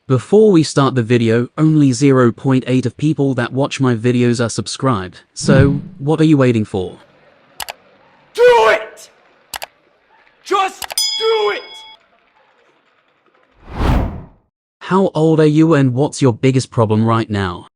Before we start the video, only 0.8 of people that watch my videos are subscribed. So, what are you waiting for? Do it! Just do it! How old are you and what's your biggest problem right now?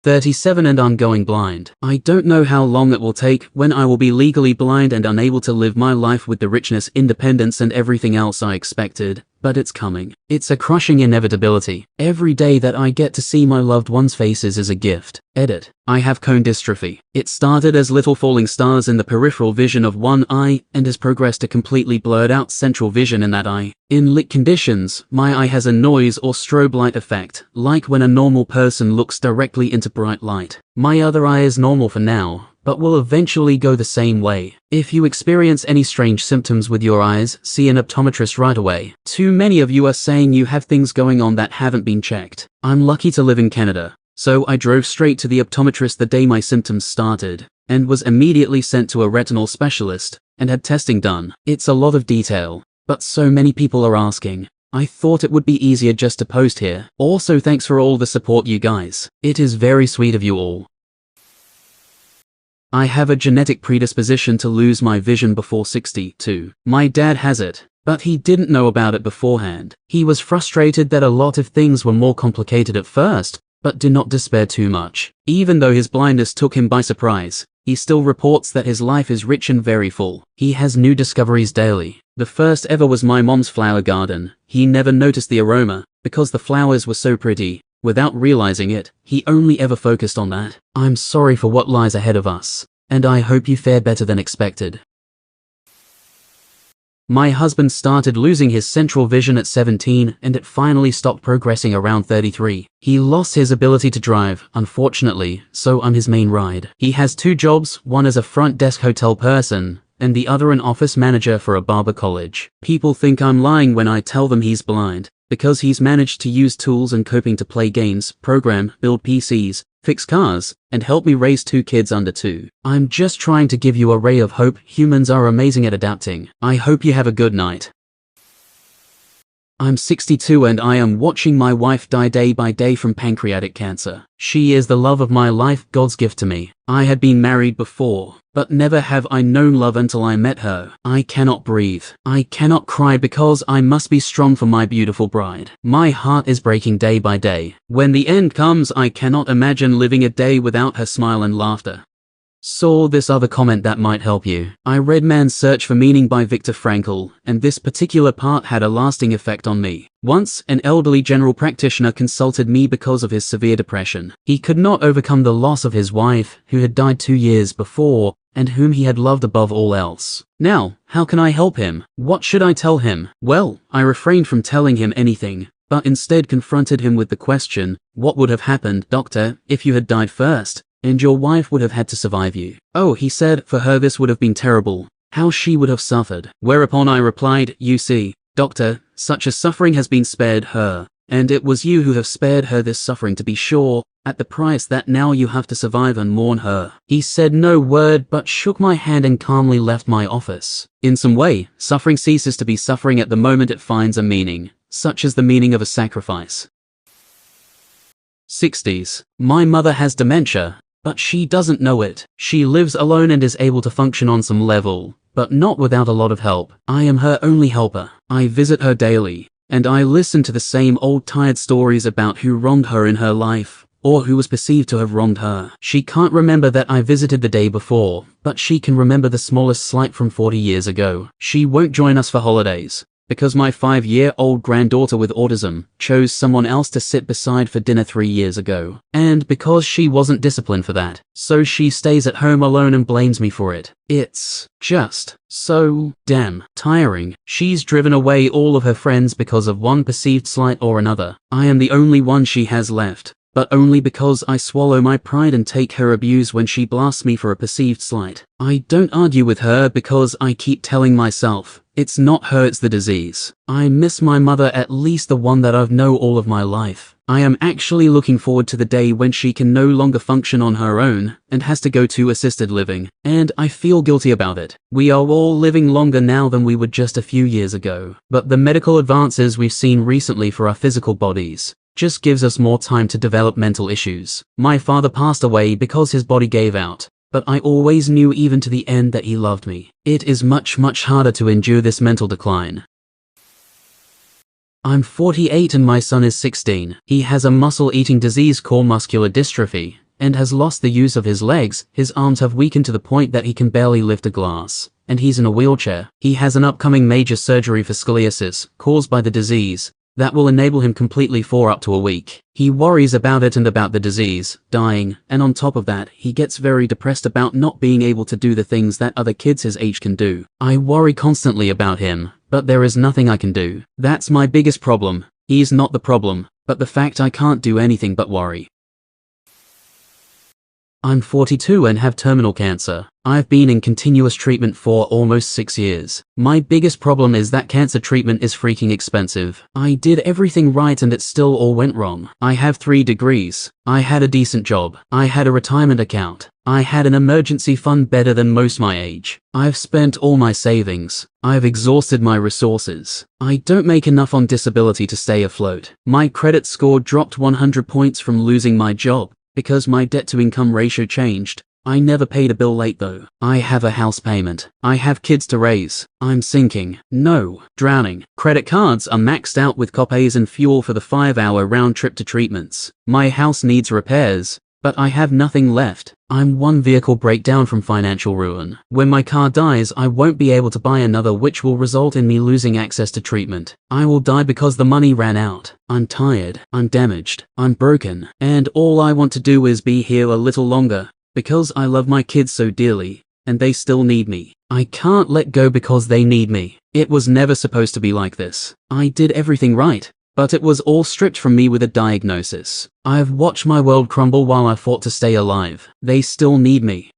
37 and I'm going blind. I don't know how long it will take when I will be legally blind and unable to live my life with the richness, independence and everything else I expected, but it's coming. It's a crushing inevitability. Every day that I get to see my loved ones' faces is a gift. Edit. I have cone dystrophy. It started as little falling stars in the peripheral vision of one eye and has progressed to completely blurred out central vision in that eye. In lit conditions, my eye has a noise or strobe light effect, like when a normal person looks directly into bright light. My other eye is normal for now, but will eventually go the same way. If you experience any strange symptoms with your eyes, see an optometrist right away. Too many of you are saying you have things going on that haven't been checked. I'm lucky to live in Canada, so I drove straight to the optometrist the day my symptoms started, and was immediately sent to a retinal specialist, and had testing done. It's a lot of detail, but so many people are asking. I thought it would be easier just to post here. Also, thanks for all the support, you guys. It is very sweet of you all. I have a genetic predisposition to lose my vision before 62. My dad has it, but he didn't know about it beforehand. He was frustrated that a lot of things were more complicated at first, but did not despair too much. Even though his blindness took him by surprise, he still reports that his life is rich and very full. He has new discoveries daily. The first ever was my mom's flower garden. He never noticed the aroma, because the flowers were so pretty. Without realizing it, he only ever focused on that. I'm sorry for what lies ahead of us, and I hope you fare better than expected. My husband started losing his central vision at 17 and it finally stopped progressing around 33. He lost his ability to drive, unfortunately, so I'm his main ride. He has 2 jobs, one as a front desk hotel person, and the other an office manager for a barber college. People think I'm lying when I tell them he's blind, because he's managed to use tools and coping to play games, program, build PCs, fix cars, and help me raise 2 kids under 2. I'm just trying to give you a ray of hope. Humans are amazing at adapting. I hope you have a good night. I'm 62 and I am watching my wife die day by day from pancreatic cancer. She is the love of my life, God's gift to me. I had been married before, but never have I known love until I met her. I cannot breathe. I cannot cry because I must be strong for my beautiful bride. My heart is breaking day by day. When the end comes, I cannot imagine living a day without her smile and laughter. Saw this other comment that might help you. I read Man's Search for Meaning by Viktor Frankl, and this particular part had a lasting effect on me. Once, an elderly general practitioner consulted me because of his severe depression. He could not overcome the loss of his wife, who had died 2 years before, and whom he had loved above all else. Now, how can I help him? What should I tell him? Well, I refrained from telling him anything, but instead confronted him with the question, what would have happened, doctor, if you had died first? And your wife would have had to survive you. Oh, he said, for her this would have been terrible. How she would have suffered. Whereupon I replied, you see, doctor, such a suffering has been spared her, and it was you who have spared her this suffering, to be sure, at the price that now you have to survive and mourn her. He said no word but shook my hand and calmly left my office. In some way, suffering ceases to be suffering at the moment it finds a meaning, such as the meaning of a sacrifice. 60s. My mother has dementia, but she doesn't know it. She lives alone and is able to function on some level, but not without a lot of help. I am her only helper. I visit her daily, and I listen to the same old tired stories about who wronged her in her life, or who was perceived to have wronged her. She can't remember that I visited the day before, but she can remember the smallest slight from 40 years ago. She won't join us for holidays, because my 5-year-old granddaughter with autism chose someone else to sit beside for dinner 3 years ago. And because she wasn't disciplined for that, so she stays at home alone and blames me for it. It's just so damn tiring. She's driven away all of her friends because of one perceived slight or another. I am the only one she has left, but only because I swallow my pride and take her abuse when she blasts me for a perceived slight. I don't argue with her because I keep telling myself, it's not her, it's the disease. I miss my mother, at least the one that I've known all of my life. I am actually looking forward to the day when she can no longer function on her own and has to go to assisted living, and I feel guilty about it. We are all living longer now than we were just a few years ago, but the medical advances we've seen recently for our physical bodies just gives us more time to develop mental issues. My father passed away because his body gave out, but I always knew even to the end that he loved me. It is much harder to endure this mental decline. I'm 48 and my son is 16. He has a muscle-eating disease called muscular dystrophy and has lost the use of his legs. His arms have weakened to the point that he can barely lift a glass, and he's in a wheelchair. He has an upcoming major surgery for scoliosis caused by the disease that will enable him completely for up to a week. He worries about it and about the disease dying, and on top of that, he gets very depressed about not being able to do the things that other kids his age can do. I worry constantly about him, but there is nothing I can do. That's my biggest problem. He's not the problem, but the fact I can't do anything but worry. I'm 42 and have terminal cancer. I've been in continuous treatment for almost 6 years. My biggest problem is that cancer treatment is freaking expensive. I did everything right and it still all went wrong. I have 3 degrees. I had a decent job. I had a retirement account. I had an emergency fund better than most my age. I've spent all my savings. I've exhausted my resources. I don't make enough on disability to stay afloat. My credit score dropped 100 points from losing my job because my debt-to-income ratio changed. I never paid a bill late though. I have a house payment. I have kids to raise. I'm sinking. No. Drowning. Credit cards are maxed out with copays and fuel for the 5-hour round trip to treatments. My house needs repairs, but I have nothing left. I'm one vehicle breakdown from financial ruin. When my car dies, I won't be able to buy another, which will result in me losing access to treatment. I will die because the money ran out. I'm tired. I'm damaged. I'm broken. And all I want to do is be here a little longer, because I love my kids so dearly, and they still need me. I can't let go because they need me. It was never supposed to be like this. I did everything right, but it was all stripped from me with a diagnosis. I have watched my world crumble while I fought to stay alive. They still need me.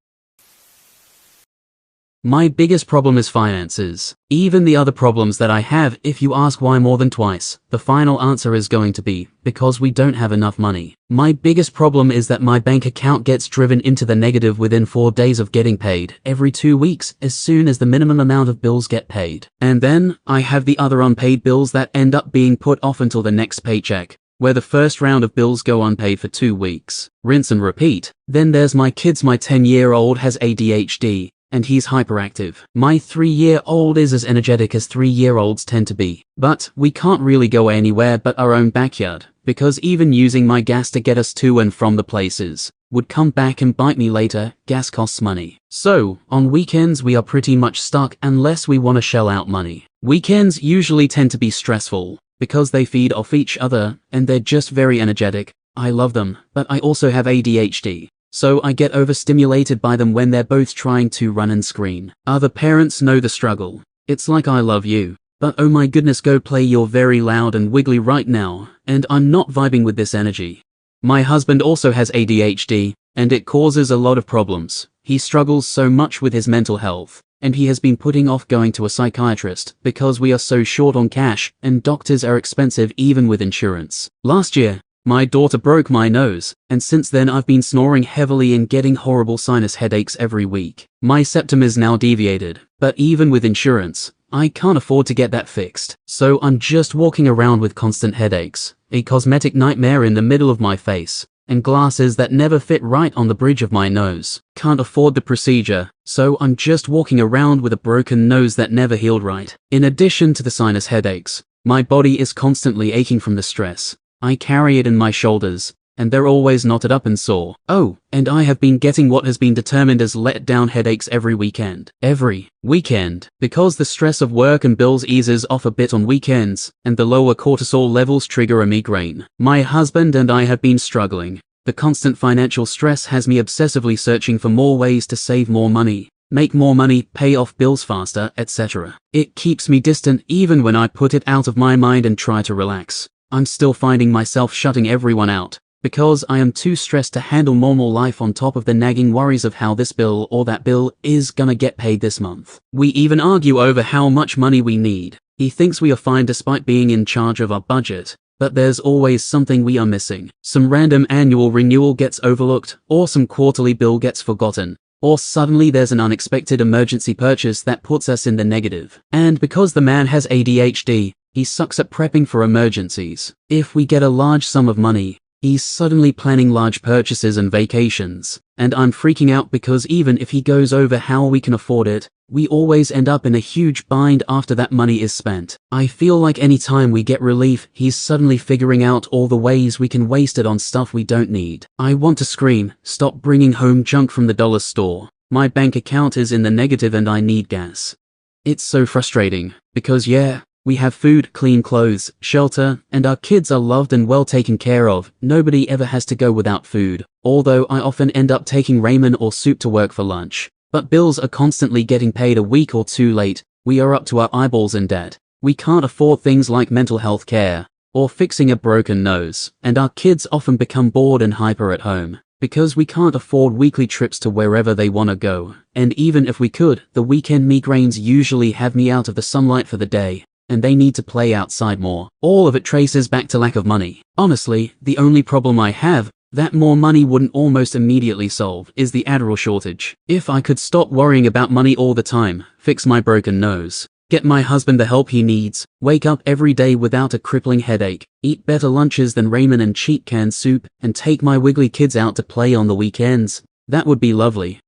My biggest problem is finances. Even the other problems that I have, if you ask why more than twice, the final answer is going to be, because we don't have enough money. My biggest problem is that my bank account gets driven into the negative within 4 days of getting paid, every 2 weeks, as soon as the minimum amount of bills get paid. And then, I have the other unpaid bills that end up being put off until the next paycheck, where the first round of bills go unpaid for 2 weeks. Rinse and repeat. Then there's my kids. My 10-year-old has ADHD. And he's hyperactive. My 3-year-old is as energetic as 3-year-olds tend to be. But we can't really go anywhere but our own backyard, because even using my gas to get us to and from the places would come back and bite me later. Gas costs money. So, on weekends we are pretty much stuck unless we want to shell out money. Weekends usually tend to be stressful, because they feed off each other, and they're just very energetic. I love them, but I also have ADHD. So I get overstimulated by them when they're both trying to run and scream. Other parents know the struggle. It's like I love you, but oh my goodness, go play You're Very Loud and Wiggly right now, and I'm not vibing with this energy. My husband also has ADHD, and it causes a lot of problems. He struggles so much with his mental health, and he has been putting off going to a psychiatrist because we are so short on cash, and doctors are expensive even with insurance. Last year, my daughter broke my nose, and since then I've been snoring heavily and getting horrible sinus headaches every week. My septum is now deviated, but even with insurance, I can't afford to get that fixed. So I'm just walking around with constant headaches, a cosmetic nightmare in the middle of my face, and glasses that never fit right on the bridge of my nose. Can't afford the procedure, so I'm just walking around with a broken nose that never healed right. In addition to the sinus headaches, my body is constantly aching from the stress. I carry it in my shoulders, and they're always knotted up and sore. Oh, and I have been getting what has been determined as let-down headaches every weekend. Every weekend. Because the stress of work and bills eases off a bit on weekends, and the lower cortisol levels trigger a migraine. My husband and I have been struggling. The constant financial stress has me obsessively searching for more ways to save more money, make more money, pay off bills faster, etc. It keeps me distant even when I put it out of my mind and try to relax. I'm still finding myself shutting everyone out, because I am too stressed to handle normal life on top of the nagging worries of how this bill or that bill is gonna get paid this month. We even argue over how much money we need. He thinks we are fine despite being in charge of our budget, but there's always something we are missing. Some random annual renewal gets overlooked, or some quarterly bill gets forgotten, or suddenly there's an unexpected emergency purchase that puts us in the negative. And because the man has ADHD, he sucks at prepping for emergencies. If we get a large sum of money, he's suddenly planning large purchases and vacations, and I'm freaking out because even if he goes over how we can afford it, we always end up in a huge bind after that money is spent. I feel like any time we get relief, he's suddenly figuring out all the ways we can waste it on stuff we don't need. I want to scream, stop bringing home junk from the dollar store. My bank account is in the negative and I need gas. It's so frustrating, because yeah, we have food, clean clothes, shelter, and our kids are loved and well taken care of. Nobody ever has to go without food, although I often end up taking ramen or soup to work for lunch. But bills are constantly getting paid a week or two late. We are up to our eyeballs in debt. We can't afford things like mental health care, or fixing a broken nose, and our kids often become bored and hyper at home, because we can't afford weekly trips to wherever they want to go. And even if we could, the weekend migraines usually have me out of the sunlight for the day, and they need to play outside more. All of it traces back to lack of money. Honestly, the only problem I have, that more money wouldn't almost immediately solve, is the Adderall shortage. If I could stop worrying about money all the time, fix my broken nose, get my husband the help he needs, wake up every day without a crippling headache, eat better lunches than ramen and cheap canned soup, and take my wiggly kids out to play on the weekends, that would be lovely.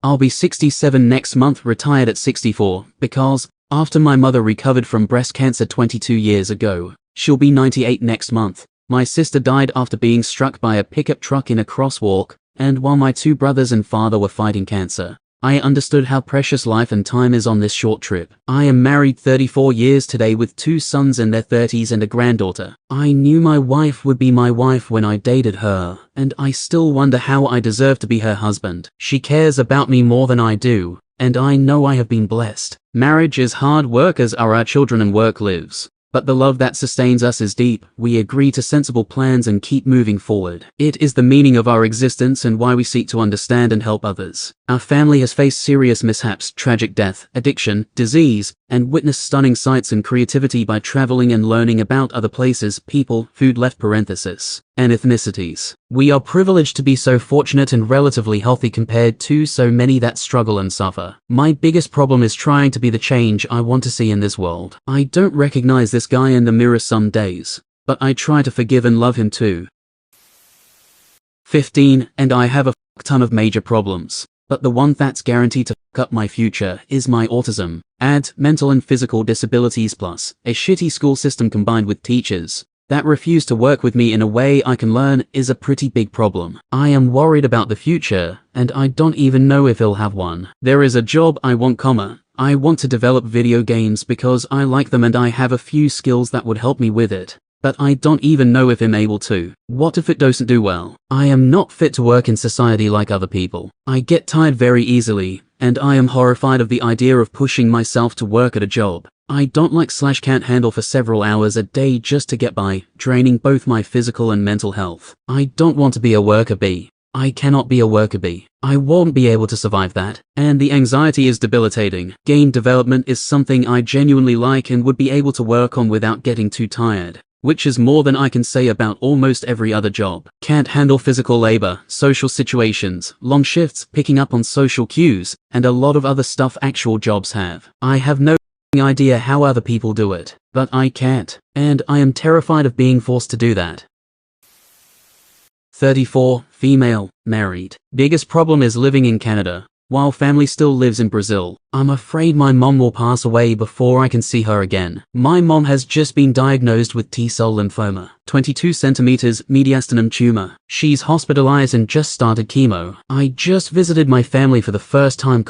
I'll be 67 next month, retired at 64, because, after my mother recovered from breast cancer 22 years ago, she'll be 98 next month. My sister died after being struck by a pickup truck in a crosswalk, and while my two brothers and father were fighting cancer, I understood how precious life and time is on this short trip. I am married 34 years today with 2 sons in their 30s and a granddaughter. I knew my wife would be my wife when I dated her, and I still wonder how I deserve to be her husband. She cares about me more than I do, and I know I have been blessed. Marriage is hard work, as are our children and work lives. But the love that sustains us is deep. We agree to sensible plans and keep moving forward. It is the meaning of our existence and why we seek to understand and help others. Our family has faced serious mishaps, tragic death, addiction, disease, and witnessed stunning sights and creativity by traveling and learning about other places, people, food left parenthesis, and ethnicities. We are privileged to be so fortunate and relatively healthy compared to so many that struggle and suffer. My biggest problem is trying to be the change I want to see in this world. I don't recognize this guy in the mirror some days, but I try to forgive and love him too. 15, and I have a ton of major problems, but the one that's guaranteed to fuck up my future is my autism. Add mental and physical disabilities plus a shitty school system combined with teachers that refuse to work with me in a way I can learn is a pretty big problem. I am worried about the future, and I don't even know if he'll have one. There is a job I want, I want to develop video games because I like them and I have a few skills that would help me with it. But I don't even know if I'm able to. What if it doesn't do well? I am not fit to work in society like other people. I get tired very easily, and I am horrified of the idea of pushing myself to work at a job I don't like/can't handle for several hours a day just to get by, draining both my physical and mental health. I don't want to be a worker bee. I cannot be a worker bee. I won't be able to survive that. And the anxiety is debilitating. Game development is something I genuinely like and would be able to work on without getting too tired, which is more than I can say about almost every other job. Can't handle physical labor, social situations, long shifts, picking up on social cues, and a lot of other stuff actual jobs have. I have no idea how other people do it, but I can't, and I am terrified of being forced to do that. 34, female, married. Biggest problem is living in Canada, while family still lives in Brazil. I'm afraid my mom will pass away before I can see her again. My mom has just been diagnosed with T-cell lymphoma, 22 centimeters, mediastinum tumor. She's hospitalized and just started chemo. I just visited my family for the first time,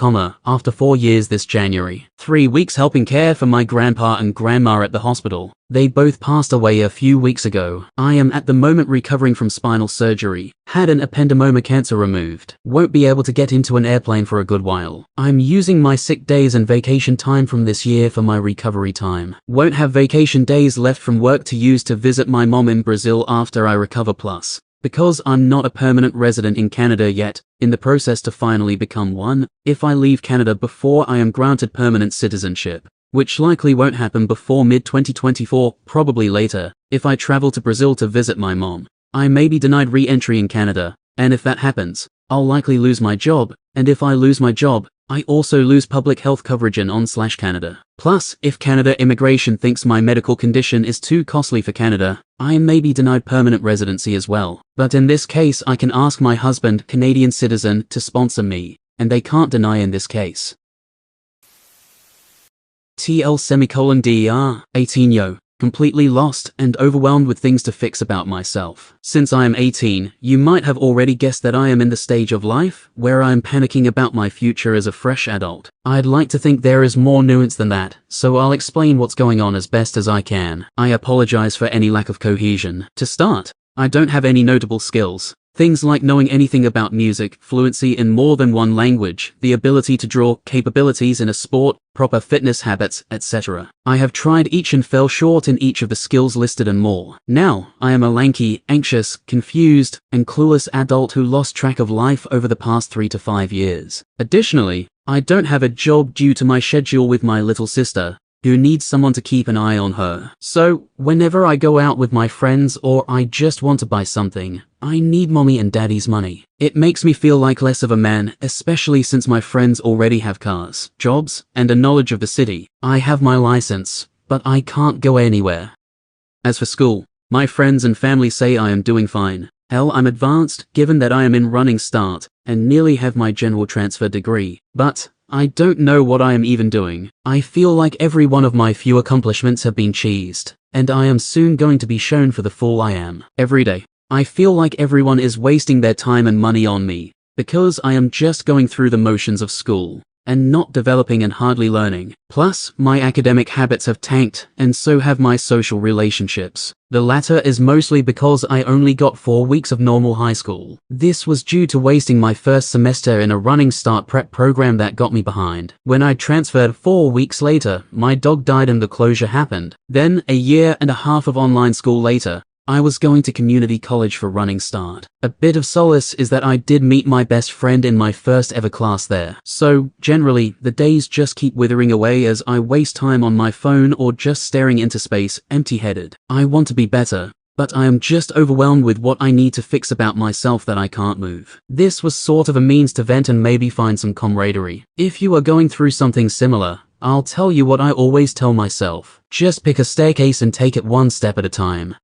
after 4 years this January. 3 weeks helping care for my grandpa and grandma at the hospital, They both passed away a few weeks ago. I am at the moment recovering from spinal surgery, had an ependymoma cancer removed, won't be able to get into an airplane for a good while. I'm using my sick days and vacation time from this year for my recovery time. Won't have vacation days left from work to use to visit my mom in Brazil after I recover. Plus, because I'm not a permanent resident in Canada yet, in the process to finally become one, if I leave Canada before I am granted permanent citizenship, which likely won't happen before mid-2024, probably later, if I travel to Brazil to visit my mom, I may be denied re-entry in Canada, and if that happens, I'll likely lose my job, and if I lose my job, I also lose public health coverage in on/Canada. Plus, if Canada immigration thinks my medical condition is too costly for Canada, I may be denied permanent residency as well. But in this case I can ask my husband, Canadian citizen, to sponsor me, and they can't deny in this case. ― 18 completely lost and overwhelmed with things to fix about myself. Since I am 18, you might have already guessed that I am in the stage of life where I am panicking about my future as a fresh adult. I'd like to think there is more nuance than that, so I'll explain what's going on as best as I can. I apologize for any lack of cohesion. To start, I don't have any notable skills. Things like knowing anything about music, fluency in more than one language, the ability to draw, capabilities in a sport, proper fitness habits, etc. I have tried each and fell short in each of the skills listed and more. Now, I am a lanky, anxious, confused, and clueless adult who lost track of life over the past 3 to 5 years. Additionally, I don't have a job due to my schedule with my little sister, who needs someone to keep an eye on her. So, whenever I go out with my friends or I just want to buy something, I need mommy and daddy's money. It makes me feel like less of a man, especially since my friends already have cars, jobs, and a knowledge of the city. I have my license, but I can't go anywhere. As for school, my friends and family say I am doing fine. Hell, I'm advanced, given that I am in running start, and nearly have my general transfer degree. But I don't know what I am even doing. I feel like every one of my few accomplishments have been cheesed, and I am soon going to be shown for the fool I am. Every day, I feel like everyone is wasting their time and money on me, because I am just going through the motions of school, and not developing and hardly learning. Plus, my academic habits have tanked, and so have my social relationships. The latter is mostly because I only got 4 weeks of normal high school. This was due to wasting my first semester in a running start prep program that got me behind. When I transferred 4 weeks later, my dog died and the closure happened. Then, a year and a half of online school later, I was going to community college for running start. A bit of solace is that I did meet my best friend in my first ever class there. So, generally, the days just keep withering away as I waste time on my phone or just staring into space, empty-headed. I want to be better, but I am just overwhelmed with what I need to fix about myself that I can't move. This was sort of a means to vent and maybe find some camaraderie. If you are going through something similar, I'll tell you what I always tell myself. Just pick a staircase and take it one step at a time.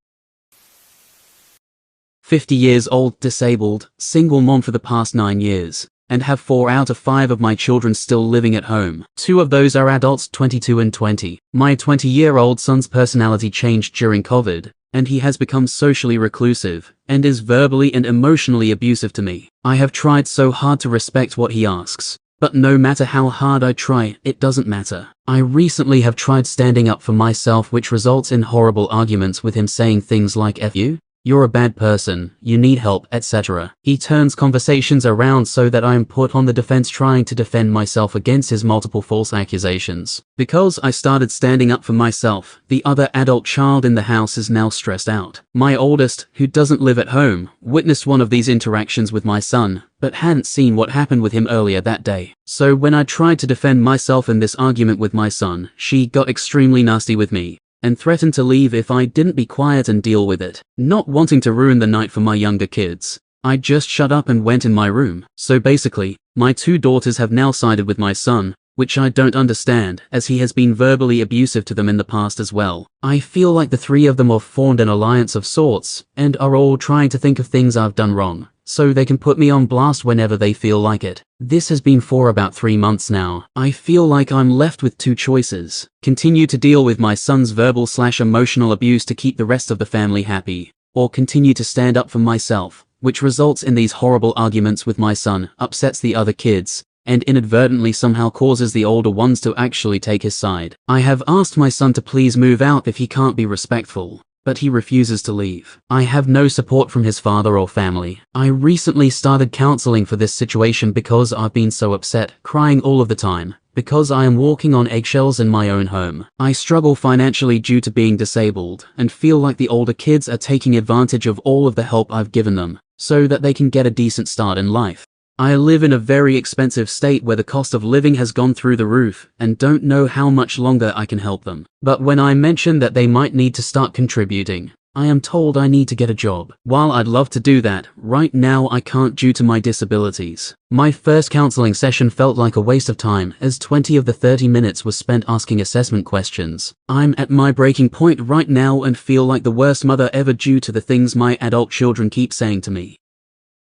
50 years old, disabled, single mom for the past 9 years, and have 4 out of 5 of my children still living at home. 2 of those are adults, 22 and 20. My 20-year-old son's personality changed during COVID, and he has become socially reclusive, and is verbally and emotionally abusive to me. I have tried so hard to respect what he asks, but no matter how hard I try, it doesn't matter. I recently have tried standing up for myself, which results in horrible arguments with him saying things like "F you, you're a bad person, you need help," etc. He turns conversations around so that I am put on the defense trying to defend myself against his multiple false accusations. Because I started standing up for myself, the other adult child in the house is now stressed out. My oldest, who doesn't live at home, witnessed one of these interactions with my son, but hadn't seen what happened with him earlier that day. So when I tried to defend myself in this argument with my son, she got extremely nasty with me, and threatened to leave if I didn't be quiet and deal with it. Not wanting to ruin the night for my younger kids, I just shut up and went in my room. So basically, my 2 daughters have now sided with my son, which I don't understand, as he has been verbally abusive to them in the past as well. I feel like the 3 of them have formed an alliance of sorts, and are all trying to think of things I've done wrong, so they can put me on blast whenever they feel like it. This has been for about 3 months now. I feel like I'm left with 2 choices. Continue to deal with my son's verbal/emotional abuse to keep the rest of the family happy, or continue to stand up for myself, which results in these horrible arguments with my son, upsets the other kids, and inadvertently somehow causes the older ones to actually take his side. I have asked my son to please move out if he can't be respectful, but he refuses to leave. I have no support from his father or family. I recently started counseling for this situation because I've been so upset, crying all of the time, because I am walking on eggshells in my own home. I struggle financially due to being disabled, and feel like the older kids are taking advantage of all of the help I've given them, so that they can get a decent start in life. I live in a very expensive state where the cost of living has gone through the roof, and don't know how much longer I can help them. But when I mention that they might need to start contributing, I am told I need to get a job. While I'd love to do that, right now I can't due to my disabilities. My first counseling session felt like a waste of time, as 20 of the 30 minutes was spent asking assessment questions. I'm at my breaking point right now and feel like the worst mother ever due to the things my adult children keep saying to me.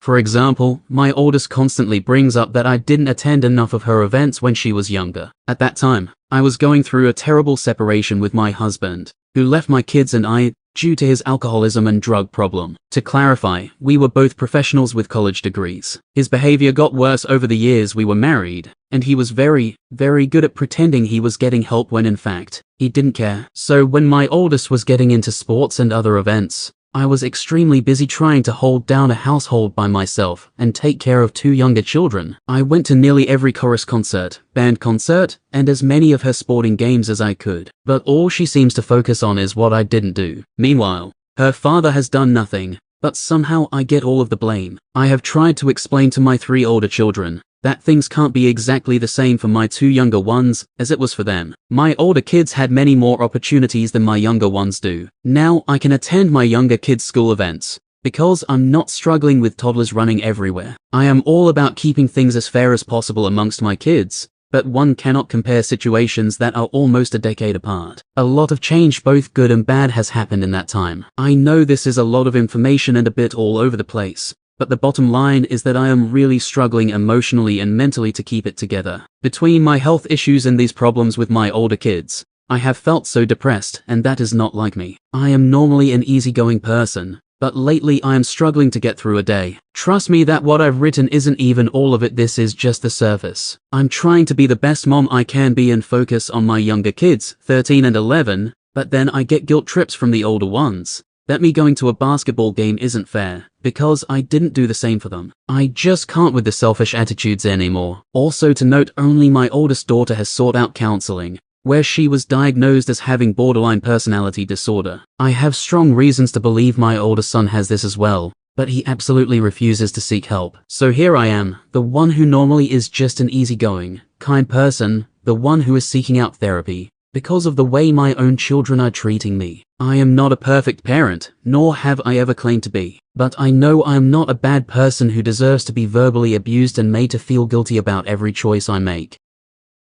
For example, my oldest constantly brings up that I didn't attend enough of her events when she was younger. At that time, I was going through a terrible separation with my husband, who left my kids and I, due to his alcoholism and drug problem. To clarify, we were both professionals with college degrees. His behavior got worse over the years we were married, and he was very, very good at pretending he was getting help when in fact, he didn't care. So when my oldest was getting into sports and other events, I was extremely busy trying to hold down a household by myself and take care of 2 younger children. I went to nearly every chorus concert, band concert, and as many of her sporting games as I could. But all she seems to focus on is what I didn't do. Meanwhile, her father has done nothing, but somehow I get all of the blame. I have tried to explain to my 3 older children that things can't be exactly the same for my 2 younger ones as it was for them. My older kids had many more opportunities than my younger ones do. Now I can attend my younger kids' school events, because I'm not struggling with toddlers running everywhere. I am all about keeping things as fair as possible amongst my kids, but one cannot compare situations that are almost a decade apart. A lot of change, both good and bad, has happened in that time. I know this is a lot of information and a bit all over the place, but the bottom line is that I am really struggling emotionally and mentally to keep it together. Between my health issues and these problems with my older kids, I have felt so depressed, and that is not like me. I am normally an easygoing person, but lately I am struggling to get through a day. Trust me that what I've written isn't even all of it, this is just the surface. I'm trying to be the best mom I can be and focus on my younger kids, 13 and 11, but then I get guilt trips from the older ones that me going to a basketball game isn't fair, because I didn't do the same for them. I just can't with the selfish attitudes anymore. Also to note, only my oldest daughter has sought out counseling, where she was diagnosed as having borderline personality disorder. I have strong reasons to believe my older son has this as well, but he absolutely refuses to seek help. So here I am, the one who normally is just an easygoing, kind person, the one who is seeking out therapy, because of the way my own children are treating me. I am not a perfect parent, nor have I ever claimed to be, but I know I am not a bad person who deserves to be verbally abused and made to feel guilty about every choice I make.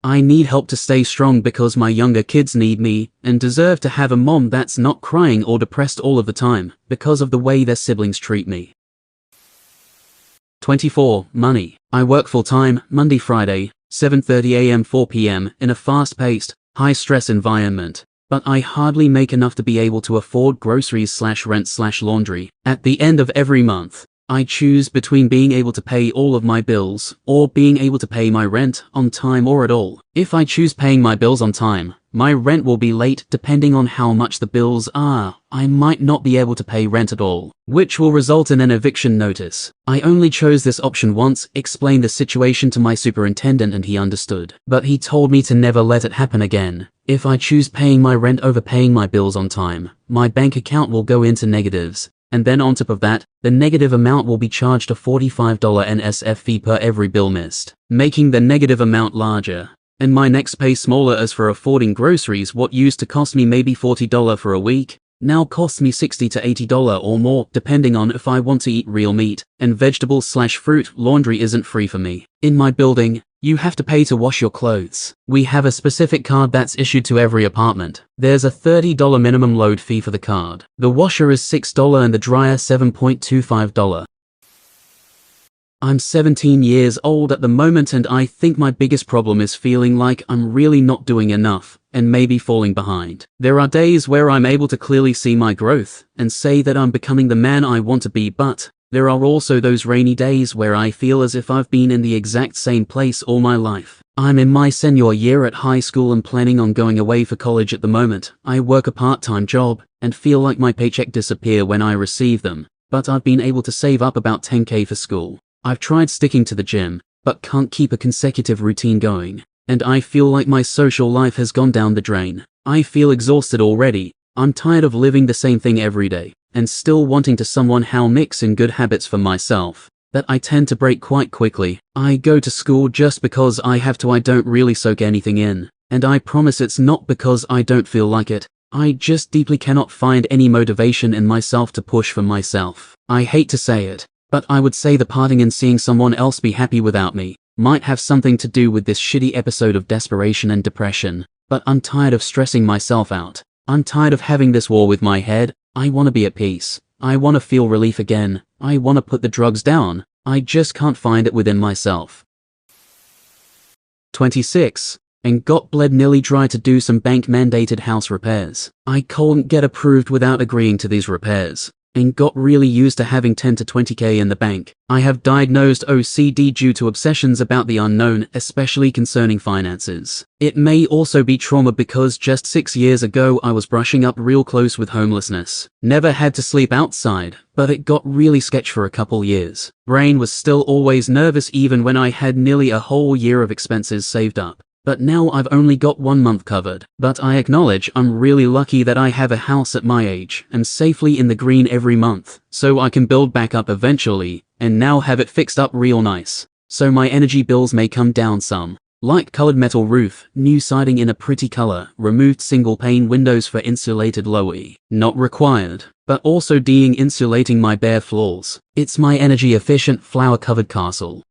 I need help to stay strong because my younger kids need me, and deserve to have a mom that's not crying or depressed all of the time, because of the way their siblings treat me. 24. Money. I work full-time, Monday, Friday, 7:30 a.m. 4 p.m. in a fast-paced, high-stress environment, but I hardly make enough to be able to afford groceries/rent/laundry. At the end of every month, I choose between being able to pay all of my bills, or being able to pay my rent on time or at all. If I choose paying my bills on time, my rent will be late depending on how much the bills are. I might not be able to pay rent at all, which will result in an eviction notice. I only chose this option once, explained the situation to my superintendent, and he understood. But he told me to never let it happen again. If I choose paying my rent over paying my bills on time, my bank account will go into negatives. And then on top of that, the negative amount will be charged a $45 NSF fee per every bill missed, making the negative amount larger. And my next pay smaller, as for affording groceries, what used to cost me maybe $40 for a week, now costs me $60 to $80 or more, depending on if I want to eat real meat and vegetables/fruit. Laundry isn't free for me. In my building, you have to pay to wash your clothes. We have a specific card that's issued to every apartment. There's a $30 minimum load fee for the card. The washer is $6 and the dryer $7.25. I'm 17 years old at the moment, and I think my biggest problem is feeling like I'm really not doing enough, and maybe falling behind. There are days where I'm able to clearly see my growth, and say that I'm becoming the man I want to be, but There are also those rainy days where I feel as if I've been in the exact same place all my life. I'm in my senior year at high school and planning on going away for college at the moment. I work a part-time job and feel like my paycheck disappear when I receive them, but I've been able to save up about 10K for school. I've tried sticking to the gym, but can't keep a consecutive routine going, and I feel like my social life has gone down the drain. I feel exhausted already. I'm tired of living the same thing every day, and still wanting to somehow mix in good habits for myself that I tend to break quite quickly. I go to school just because I have to. I don't really soak anything in, and I promise it's not because I don't feel like it. I just deeply cannot find any motivation in myself to push for myself. I hate to say it, but I would say the parting and seeing someone else be happy without me might have something to do with this shitty episode of desperation and depression. But I'm tired of stressing myself out. I'm tired of having this war with my head. I want to be at peace. I want to feel relief again. I want to put the drugs down. I just can't find it within myself. 26. And got bled nearly dry to do some bank-mandated house repairs. I couldn't get approved without agreeing to these repairs, and got really used to having 10 to 20K in the bank. I have diagnosed OCD due to obsessions about the unknown, especially concerning finances. It may also be trauma because just 6 years ago I was brushing up real close with homelessness. Never had to sleep outside, but it got really sketch for a couple years. Brain was still always nervous even when I had nearly a whole year of expenses saved up. But now I've only got 1 month covered. But I acknowledge I'm really lucky that I have a house at my age and safely in the green every month, so I can build back up eventually, and now have it fixed up real nice. So my energy bills may come down some. Light colored metal roof, new siding in a pretty color, removed single pane windows for insulated low-E. Not required, but also insulating my bare floors. It's my energy efficient flower covered castle.